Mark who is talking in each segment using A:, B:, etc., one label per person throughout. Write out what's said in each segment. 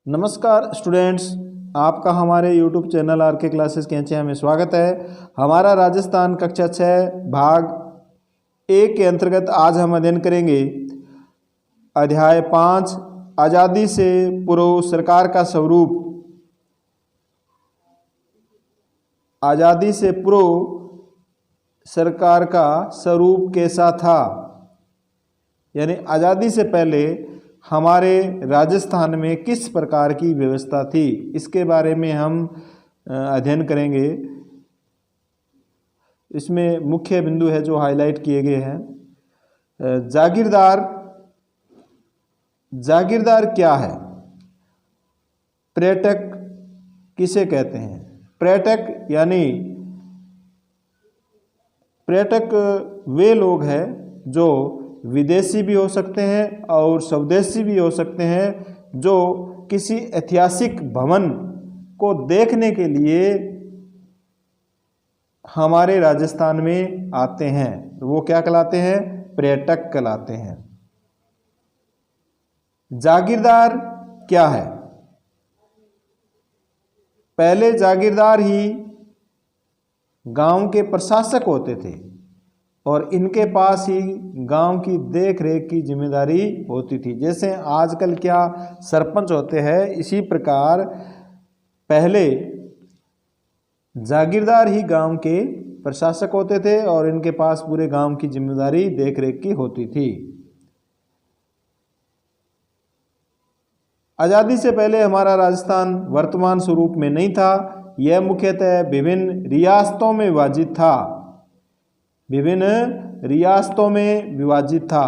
A: नमस्कार स्टूडेंट्स, आपका हमारे YouTube चैनल आर के क्लासेस के नीचे हमें स्वागत है। हमारा राजस्थान कक्षा 6 भाग 1 के अंतर्गत आज हम अध्ययन करेंगे अध्याय 5 आज़ादी से पूर्व सरकार का स्वरूप। आज़ादी से पूर्व सरकार का स्वरूप कैसा था, यानी आज़ादी से पहले हमारे राजस्थान में किस प्रकार की व्यवस्था थी, इसके बारे में हम अध्ययन करेंगे। इसमें मुख्य बिंदु है जो हाईलाइट किए गए हैं। जागीरदार क्या है? पर्यटक किसे कहते हैं? पर्यटक वे लोग हैं जो विदेशी भी हो सकते हैं और स्वदेशी भी हो सकते हैं, जो किसी ऐतिहासिक भवन को देखने के लिए हमारे राजस्थान में आते हैं। तो वो क्या कहलाते हैं? पर्यटक कहलाते हैं। जागीरदार क्या है? पहले जागीरदार ही गांव के प्रशासक होते थे और इनके पास ही गांव की देख रेख की जिम्मेदारी होती थी। जैसे आजकल क्या सरपंच होते हैं, इसी प्रकार पहले जागीरदार ही गांव के प्रशासक होते थे और इनके पास पूरे गांव की जिम्मेदारी देख रेख की होती थी। आज़ादी से पहले हमारा राजस्थान वर्तमान स्वरूप में नहीं था। यह मुख्यतः विभिन्न रियासतों में विभाजित था।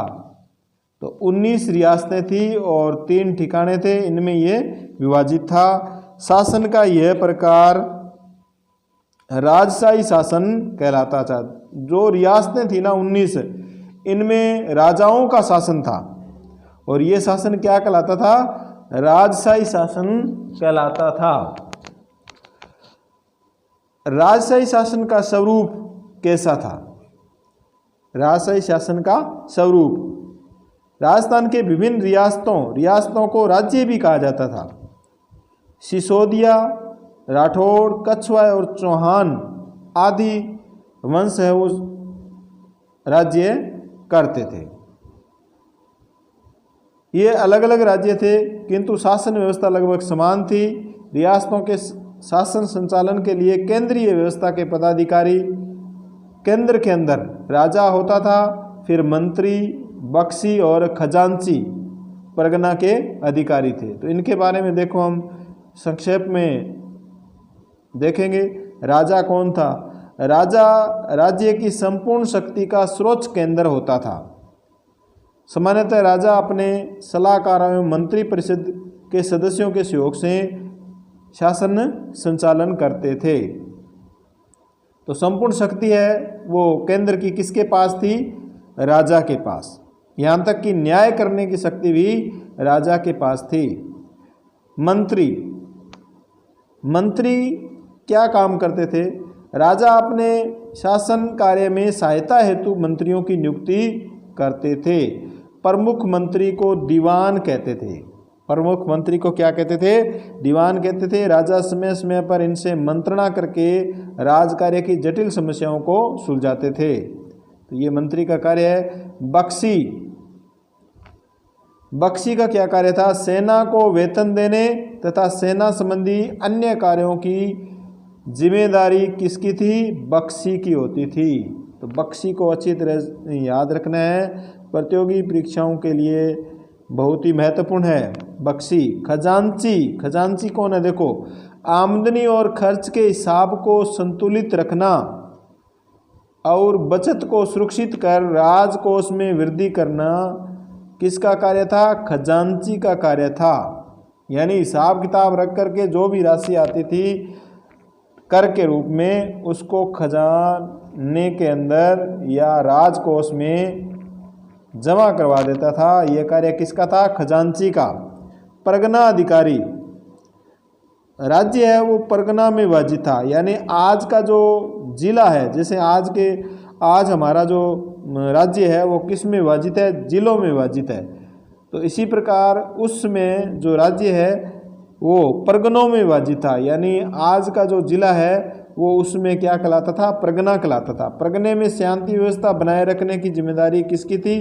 A: तो 19 रियासतें थी और 3 ठिकाने थे, इनमें ये विभाजित था। शासन का यह प्रकार राजशाही शासन कहलाता था। जो रियासतें थी ना 19, इनमें राजाओं का शासन था और ये शासन क्या कहलाता था? राजशाही शासन कहलाता था। राजशाही शासन का स्वरूप कैसा था? राजशाही शासन का स्वरूप, राजस्थान के विभिन्न रियासतों को राज्य भी कहा जाता था। सिसोदिया, राठौड़, कछवाह और चौहान आदि वंश है वो राज्य करते थे। ये अलग अलग राज्य थे किंतु शासन व्यवस्था लगभग समान थी। रियासतों के शासन संचालन के लिए केंद्रीय व्यवस्था के पदाधिकारी केंद्र के अंदर राजा होता था, फिर मंत्री, बख्शी और खजांची परगना के अधिकारी थे। तो इनके बारे में देखो, हम संक्षेप में देखेंगे। राजा कौन था? राजा राज्य की संपूर्ण शक्ति का सर्वोच्च केंद्र होता था। सामान्यतः राजा अपने सलाहकारों एवं मंत्री परिषद के सदस्यों के सहयोग से शासन संचालन करते थे। तो संपूर्ण शक्ति है वो केंद्र की किसके पास थी? राजा के पास। यहाँ तक कि न्याय करने की शक्ति भी राजा के पास थी। मंत्री क्या काम करते थे? राजा अपने शासन कार्य में सहायता हेतु मंत्रियों की नियुक्ति करते थे। प्रमुख मंत्री को दीवान कहते थे। प्रमुख मंत्री को क्या कहते थे? दीवान कहते थे। राजा समय समय पर इनसे मंत्रणा करके राजकार्य की जटिल समस्याओं को सुलझाते थे। तो ये मंत्री का कार्य है। बख्शी का क्या कार्य था? सेना को वेतन देने तथा सेना संबंधी अन्य कार्यों की जिम्मेदारी किसकी थी? बख्शी की होती थी। तो बख्शी को अच्छी तरह याद रखना है, प्रतियोगी परीक्षाओं के लिए बहुत ही महत्वपूर्ण है। बख्शी। खजांची कौन है? देखो, आमदनी और खर्च के हिसाब को संतुलित रखना और बचत को सुरक्षित कर राजकोष में वृद्धि करना किसका कार्य था? खजांची का कार्य था। यानी हिसाब किताब रख करके जो भी राशि आती थी कर के रूप में, उसको खजाने के अंदर या राजकोष में जमा करवा देता था। यह कार्य किसका था? खजांची का। परगना अधिकारी, राज्य है वो परगना में विभाजित था। यानी आज का जो जिला है, जैसे आज हमारा जो राज्य है वो किस में विभाजित है? जिलों में विभाजित है। तो इसी प्रकार उसमें जो राज्य है वो परगनों में विभाजित था, यानी आज का जो जिला है वो उसमें क्या कहलाता था, परगना कहलाता था। परगने में शांति व्यवस्था बनाए रखने की जिम्मेदारी किसकी थी,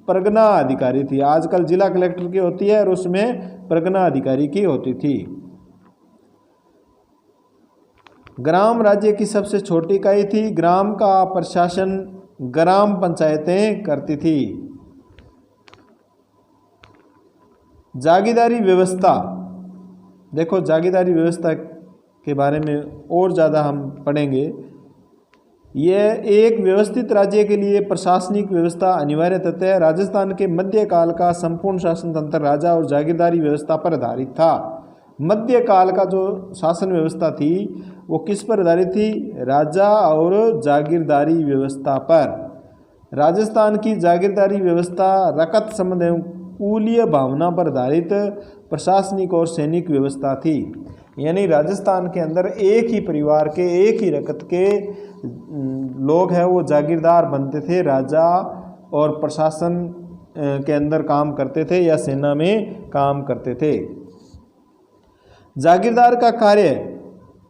A: परगना अधिकारी थी। आजकल जिला कलेक्टर की होती है और उसमें परगना अधिकारी की होती थी। ग्राम राज्य की सबसे छोटी इकाई थी। ग्राम का प्रशासन ग्राम पंचायतें करती थी। जागीरदारी व्यवस्था, देखो जागीरदारी व्यवस्था के बारे में और ज़्यादा हम पढ़ेंगे। यह एक व्यवस्थित राज्य के लिए प्रशासनिक व्यवस्था अनिवार्य तथ्य है। राजस्थान के मध्यकाल का संपूर्ण शासन तंत्र राजा और जागीरदारी व्यवस्था पर आधारित था। मध्यकाल का जो शासन व्यवस्था थी वो किस पर आधारित थी, राजा और जागीरदारी व्यवस्था पर। राजस्थान की जागीरदारी व्यवस्था रकत संबंध एवं कुलीय भावना पर आधारित प्रशासनिक और सैनिक व्यवस्था थी। यानी राजस्थान के अंदर एक ही परिवार के, एक ही रकत के लोग हैं वो जागीरदार बनते थे, राजा और प्रशासन के अंदर काम करते थे या सेना में काम करते थे। जागीरदार का कार्य,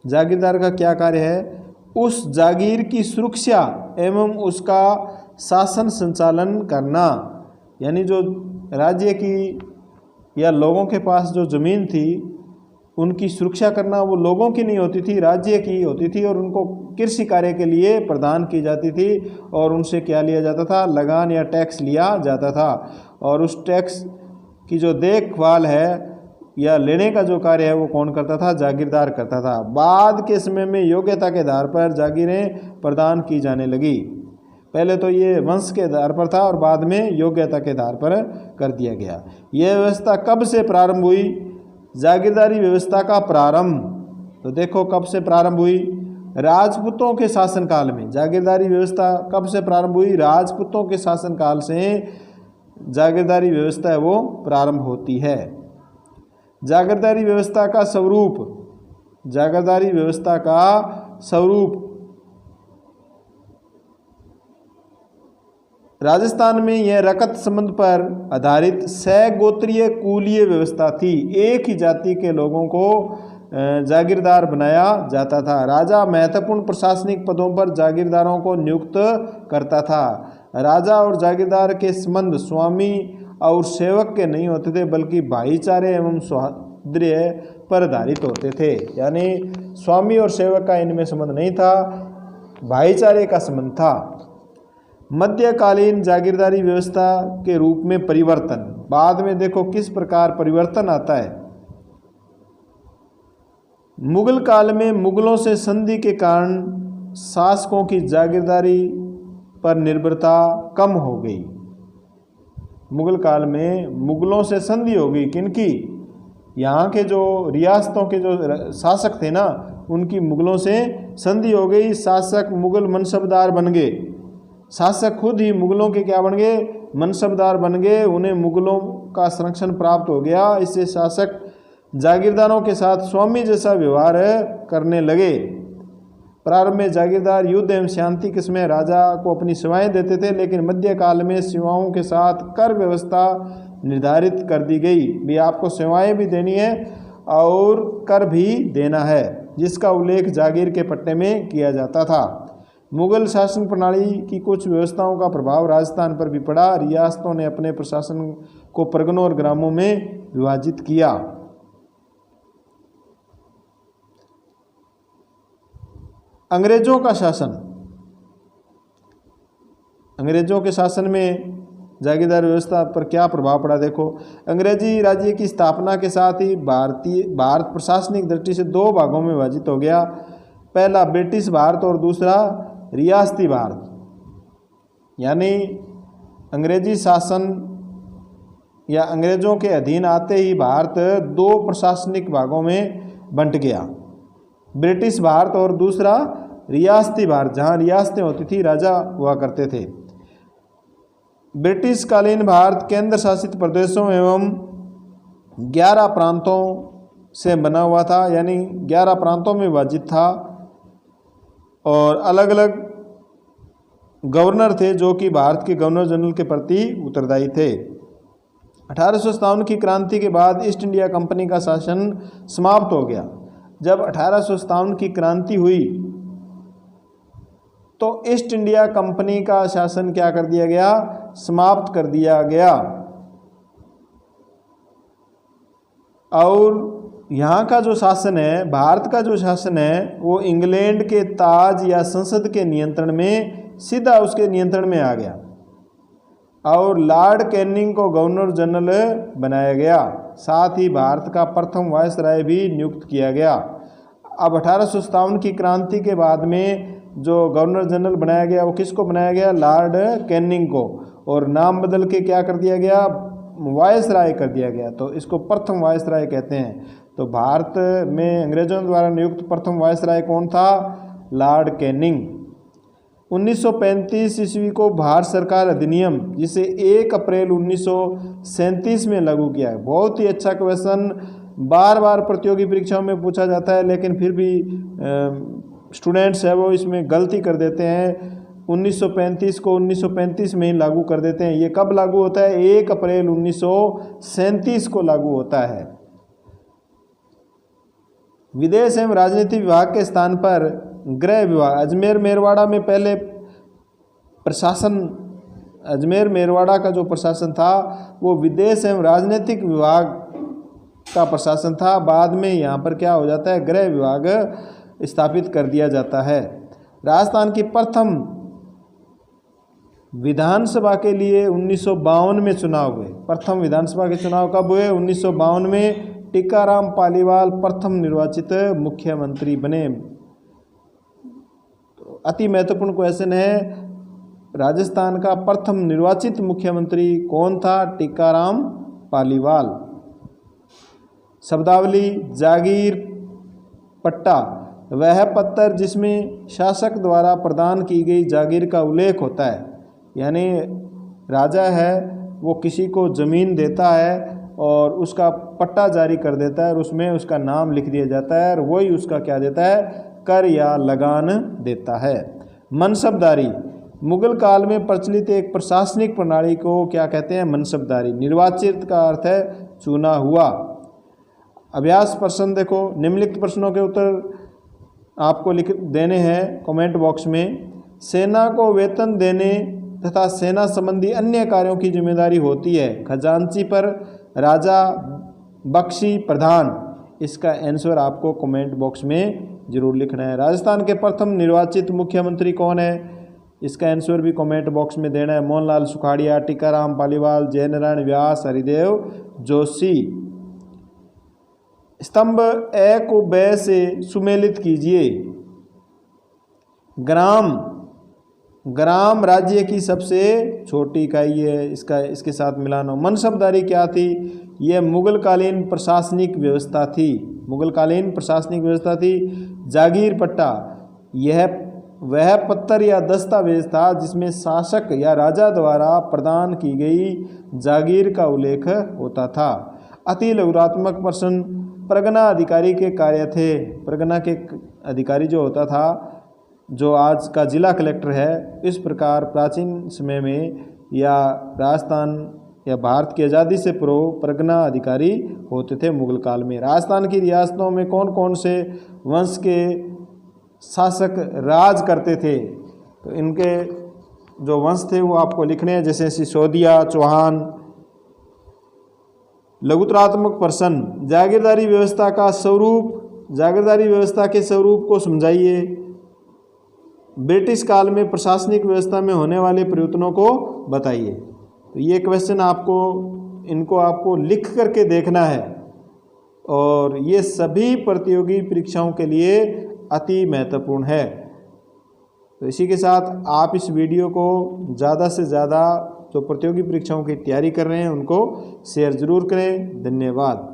A: जागीरदार का क्या कार्य है, उस जागीर की सुरक्षा एवं उसका शासन संचालन करना। यानी जो राज्य की या लोगों के पास जो ज़मीन थी उनकी सुरक्षा करना, वो लोगों की नहीं होती थी, राज्य की होती थी और उनको कृषि कार्य के लिए प्रदान की जाती थी और उनसे क्या लिया जाता था, लगान या टैक्स लिया जाता था। और उस टैक्स की जो देखभाल है या लेने का जो कार्य है वो कौन करता था, जागीरदार करता था। बाद के समय में योग्यता के आधार पर जागीरें प्रदान की जाने लगी। पहले तो ये वंश के आधार पर था और बाद में योग्यता के आधार पर कर दिया गया। यह व्यवस्था कब से प्रारंभ हुई, जागीरदारी व्यवस्था का प्रारंभ, तो देखो कब से प्रारंभ हुई, राजपूतों के शासनकाल में। जागीरदारी व्यवस्था कब से प्रारंभ हुई, राजपूतों के शासनकाल से जागीरदारी व्यवस्था है वो प्रारंभ होती है। जागीरदारी व्यवस्था का स्वरूप, जागीरदारी व्यवस्था का स्वरूप, राजस्थान में यह रकत संबंध पर आधारित सहगोत्रीय कुलीय व्यवस्था थी। एक ही जाति के लोगों को जागीरदार बनाया जाता था। राजा महत्वपूर्ण प्रशासनिक पदों पर जागीरदारों को नियुक्त करता था। राजा और जागीरदार के संबंध स्वामी और सेवक के नहीं होते थे बल्कि भाईचारे एवं सौहार्द्र पर आधारित होते थे। यानी स्वामी और सेवक का इनमें संबंध नहीं था, भाईचारे का संबंध था। मध्यकालीन जागीरदारी व्यवस्था के रूप में परिवर्तन, बाद में देखो किस प्रकार परिवर्तन आता है। मुगल काल में मुगलों से संधि के कारण शासकों की जागीरदारी पर निर्भरता कम हो गई। मुगल काल में मुगलों से संधि हो गई, किनकी, यहाँ के जो रियासतों के जो शासक थे ना उनकी मुगलों से संधि हो गई। शासक मुगल मनसबदार बन गए, शासक खुद ही मुगलों के क्या बन गए, मनसबदार बन गए, उन्हें मुगलों का संरक्षण प्राप्त हो गया। इससे शासक जागीरदारों के साथ स्वामी जैसा व्यवहार करने लगे। प्रारंभ में जागीरदार युद्ध एवं शांति के समय राजा को अपनी सेवाएं देते थे, लेकिन मध्यकाल में सेवाओं के साथ कर व्यवस्था निर्धारित कर दी गई। भी आपको सेवाएं भी देनी है और कर भी देना है, जिसका उल्लेख जागीर के पट्टे में किया जाता था। मुगल शासन प्रणाली की कुछ व्यवस्थाओं का प्रभाव राजस्थान पर भी पड़ा। रियासतों ने अपने प्रशासन को परगनों और ग्रामों में विभाजित किया। अंग्रेजों का शासन, अंग्रेजों के शासन में जागीरदार व्यवस्था पर क्या प्रभाव पड़ा, देखो। अंग्रेजी राज्य की स्थापना के साथ ही भारत प्रशासनिक दृष्टि से दो भागों में विभाजित हो गया। पहला ब्रिटिश भारत और दूसरा रियासती भारत। यानी अंग्रेजी शासन या अंग्रेजों के अधीन आते ही भारत दो प्रशासनिक भागों में बंट गया, ब्रिटिश भारत और दूसरा रियासती भारत, जहाँ रियासतें होती थी, राजा हुआ करते थे। ब्रिटिश कालीन भारत केंद्र शासित प्रदेशों एवं 11 प्रांतों से बना हुआ था, यानी 11 प्रांतों में विभाजित था और अलग अलग गवर्नर थे जो कि भारत के गवर्नर जनरल के प्रति उत्तरदायी थे। 1857 की क्रांति के बाद ईस्ट इंडिया कंपनी का शासन समाप्त हो गया। जब 1857 की क्रांति हुई तो ईस्ट इंडिया कंपनी का शासन क्या कर दिया गया? समाप्त कर दिया गया। और यहाँ का जो शासन है, भारत का जो शासन है, वो इंग्लैंड के ताज या संसद के नियंत्रण में, सीधा उसके नियंत्रण में आ गया। और लॉर्ड कैनिंग को गवर्नर जनरल बनाया गया। साथ ही भारत का प्रथम वायसराय भी नियुक्त किया गया। अब 1857 की क्रांति के बाद में जो गवर्नर जनरल बनाया गया वो किसको बनाया गया? लॉर्ड कैनिंग को। और नाम बदल के क्या कर दिया गया? वायसराय कर दिया गया। तो इसको प्रथम वायसराय कहते हैं। तो भारत में अंग्रेजों द्वारा नियुक्त प्रथम वायसराय कौन था? Lord Canning. 1935 ईस्वी को भारत सरकार अधिनियम, जिसे 1 अप्रैल 1937 में लागू किया है। बहुत ही अच्छा क्वेश्चन, बार बार प्रतियोगी परीक्षाओं में पूछा जाता है, लेकिन फिर भी स्टूडेंट्स है वो इसमें गलती कर देते हैं। 1935 को 1935 में ही लागू कर देते हैं। ये कब लागू होता है? 1 अप्रैल 1937 को लागू होता है। विदेश एवं राजनीति विभाग के स्थान पर गृह विभाग, अजमेर मेरवाड़ा में पहले प्रशासन, अजमेर मेरवाड़ा का जो प्रशासन था वो विदेश एवं राजनीतिक विभाग का प्रशासन था। बाद में यहाँ पर क्या हो जाता है? गृह विभाग स्थापित कर दिया जाता है। राजस्थान की प्रथम विधानसभा के लिए 1952 में चुनाव हुए। प्रथम विधानसभा के चुनाव कब हुए? 1952 में। टीकाराम पालीवाल प्रथम निर्वाचित मुख्यमंत्री बने। तो अति महत्वपूर्ण क्वेश्चन है, राजस्थान का प्रथम निर्वाचित मुख्यमंत्री कौन था? टीकाराम पालीवाल। शब्दावली, जागीर पट्टा, वह पत्थर जिसमें शासक द्वारा प्रदान की गई जागीर का उल्लेख होता है। यानी राजा है वो किसी को ज़मीन देता है और उसका पट्टा जारी कर देता है और उसमें उसका नाम लिख दिया जाता है और वही उसका क्या देता है? कर या लगान देता है। मनसबदारी, मुगल काल में प्रचलित एक प्रशासनिक प्रणाली को क्या कहते हैं? मनसबदारी। निर्वाचित का अर्थ है चुना हुआ। अभ्यास प्रश्न देखो, निम्नलिखित प्रश्नों के उत्तर आपको लिख देने हैं कमेंट बॉक्स में। सेना को वेतन देने तथा सेना संबंधी अन्य कार्यों की जिम्मेदारी होती है खजांची पर, राजा, बख्शी, प्रधान। इसका आंसर आपको कमेंट बॉक्स में जरूर लिखना है। राजस्थान के प्रथम निर्वाचित मुख्यमंत्री कौन है? इसका आंसर भी कमेंट बॉक्स में देना है। मोहनलाल सुखाड़िया, टीकाराम पालीवाल, जयनारायण व्यास, हरिदेव जोशी। स्तंभ ए को ब से सुमेलित कीजिए। ग्राम, ग्राम राज्य की सबसे छोटी इकाई है, इसके साथ मिलाना। मनसबदारी क्या थी? यह मुगलकालीन प्रशासनिक व्यवस्था थी। मुगलकालीन प्रशासनिक व्यवस्था थी। जागीर पट्टा, यह वह पत्थर या दस्तावेज था जिसमें शासक या राजा द्वारा प्रदान की गई जागीर का उल्लेख होता था। अति लघुरात्मक प्रश्न, परगना अधिकारी के कार्य थे। परगना के अधिकारी जो होता था, जो आज का जिला कलेक्टर है, इस प्रकार प्राचीन समय में या राजस्थान या भारत की आज़ादी से पूर्व परगना अधिकारी होते थे मुगल काल में। राजस्थान की रियासतों में कौन कौन से वंश के शासक राज करते थे? तो इनके जो वंश थे वो आपको लिखने हैं, जैसे सिसोदिया, चौहान। लघुतरात्मक प्रश्न, जागीरदारी व्यवस्था का स्वरूप, जागीरदारी व्यवस्था के स्वरूप को समझाइए। ब्रिटिश काल में प्रशासनिक व्यवस्था में होने वाले परिवर्तनों को बताइए। तो ये क्वेश्चन इनको आपको लिख करके देखना है और ये सभी प्रतियोगी परीक्षाओं के लिए अति महत्वपूर्ण है। तो इसी के साथ आप इस वीडियो को ज़्यादा से ज़्यादा जो प्रतियोगी परीक्षाओं की तैयारी कर रहे हैं उनको शेयर ज़रूर करें। धन्यवाद।